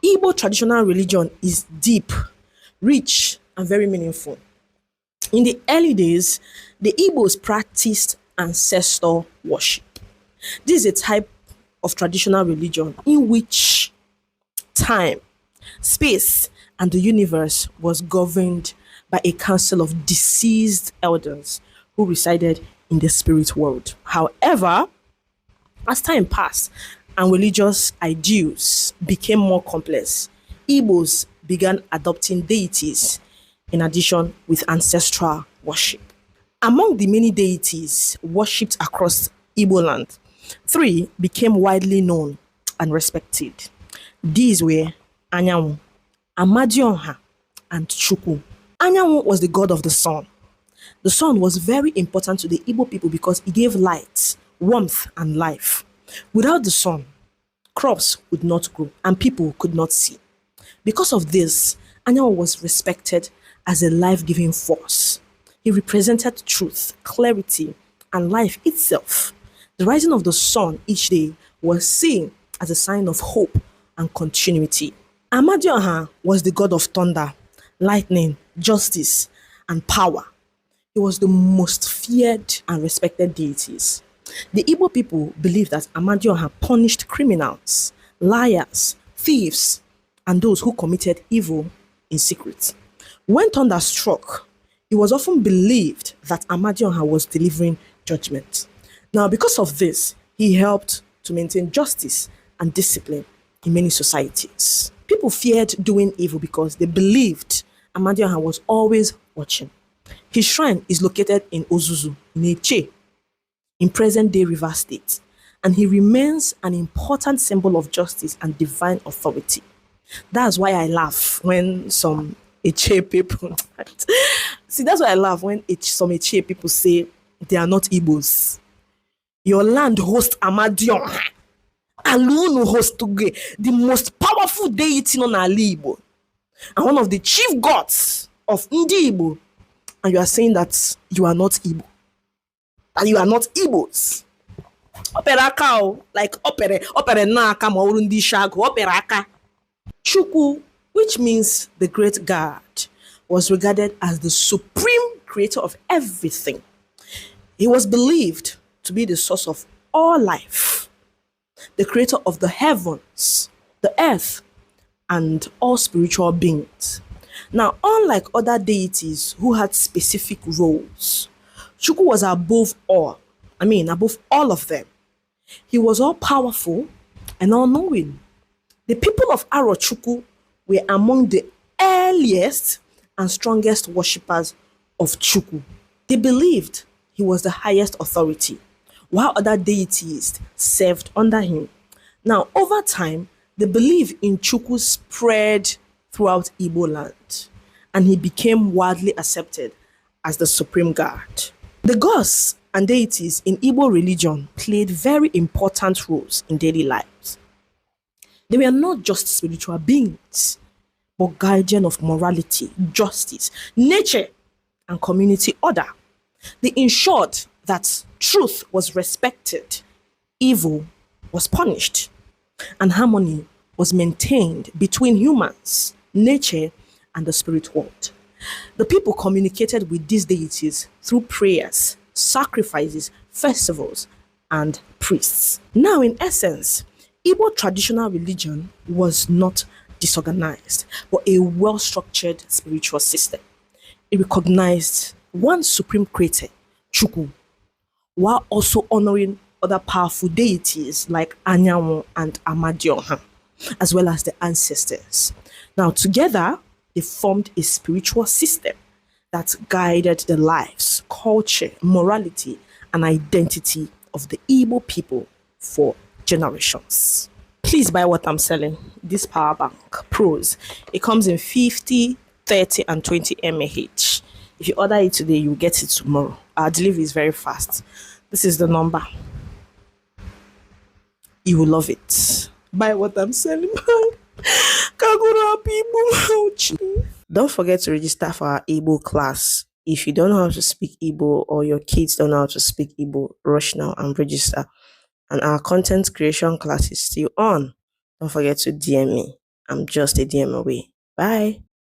Igbo traditional religion is deep, rich, and very meaningful. In the early days, the Igbos practiced ancestor worship. This is a type of traditional religion in which time, space, and the universe was governed by a council of deceased elders who resided in the spirit world. However, as time passed and religious ideals became more complex, Igbos began adopting deities in addition with ancestral worship. Among the many deities worshipped across Igbo land, three became widely known and respected. These were Anyanwu, Amadionha, and Chukwu. Anyanwu was the god of the sun. The sun was very important to the Igbo people because it gave light, warmth, and life. Without the sun, crops would not grow and people could not see. Because of this, Anyanwu was respected as a life-giving force. He represented truth, clarity, and life itself. The rising of the sun each day was seen as a sign of hope and continuity. Amadioha was the god of thunder, lightning, justice, and power. He was the most feared and respected deities. The Igbo people believed that Amadioha punished criminals, liars, thieves, and those who committed evil in secret. When thunder struck, it was often believed that Amadioha was delivering judgment. Now, because of this, he helped to maintain justice and discipline in many societies. People feared doing evil because they believed Amadioha was always watching. His shrine is located in Ozuzu, in Eche, in present-day Rivers State, and he remains an important symbol of justice and divine authority. That's why I laugh when some Eche people see, that's why I laugh when some Eche people say they are not Igbos. Your land hosts Amadioha. Alunu hosts Tuge, the most powerful deity on Ali Igbo, and one of the chief gods of Ndi Igbo. And you are saying that you are not Igbo. And you are not Igbos. Operaka, like opere na aka ma uru ndi shago, operaka. Chukwu, which means the great God, was regarded as the supreme creator of everything. He was believed to be the source of all life, the creator of the heavens, the earth, and all spiritual beings. Now, unlike other deities who had specific roles, Chukwu was above all of them. He was all powerful and all knowing. The people of Arochukwu were among the earliest and strongest worshippers of Chukwu. They believed he was the highest authority, while other deities served under him. Now, over time, the belief in Chukwu spread throughout Igbo land, and he became widely accepted as the supreme god. The gods and deities in Igbo religion played very important roles in daily lives. They were not just spiritual beings, but guardian of morality, justice, nature, and community order. They ensured that truth was respected, evil was punished, and harmony was maintained between humans, nature, and the spirit world. The people communicated with these deities through prayers, sacrifices, festivals, and priests. Now, in essence, Igbo traditional religion was not disorganized, but a well-structured spiritual system. It recognized one supreme creator, Chukwu, while also honoring other powerful deities like Anyanwu and Amadioha, as well as the ancestors. Now, together, they formed a spiritual system that guided the lives, culture, morality, and identity of the Igbo people for generations. Please buy what I'm selling, this power bank, Pros. It comes in 50, 30, and 20 mAh. If you order it today, you'll get it tomorrow. Our delivery is very fast. This is the number. You will love it. Buy what I'm selling. Kagura people. Don't forget to register for our Igbo class. If you don't know how to speak Igbo or your kids don't know how to speak Igbo, rush now and register. And our content creation class is still on. Don't forget to DM me. I'm just a DM away. Bye.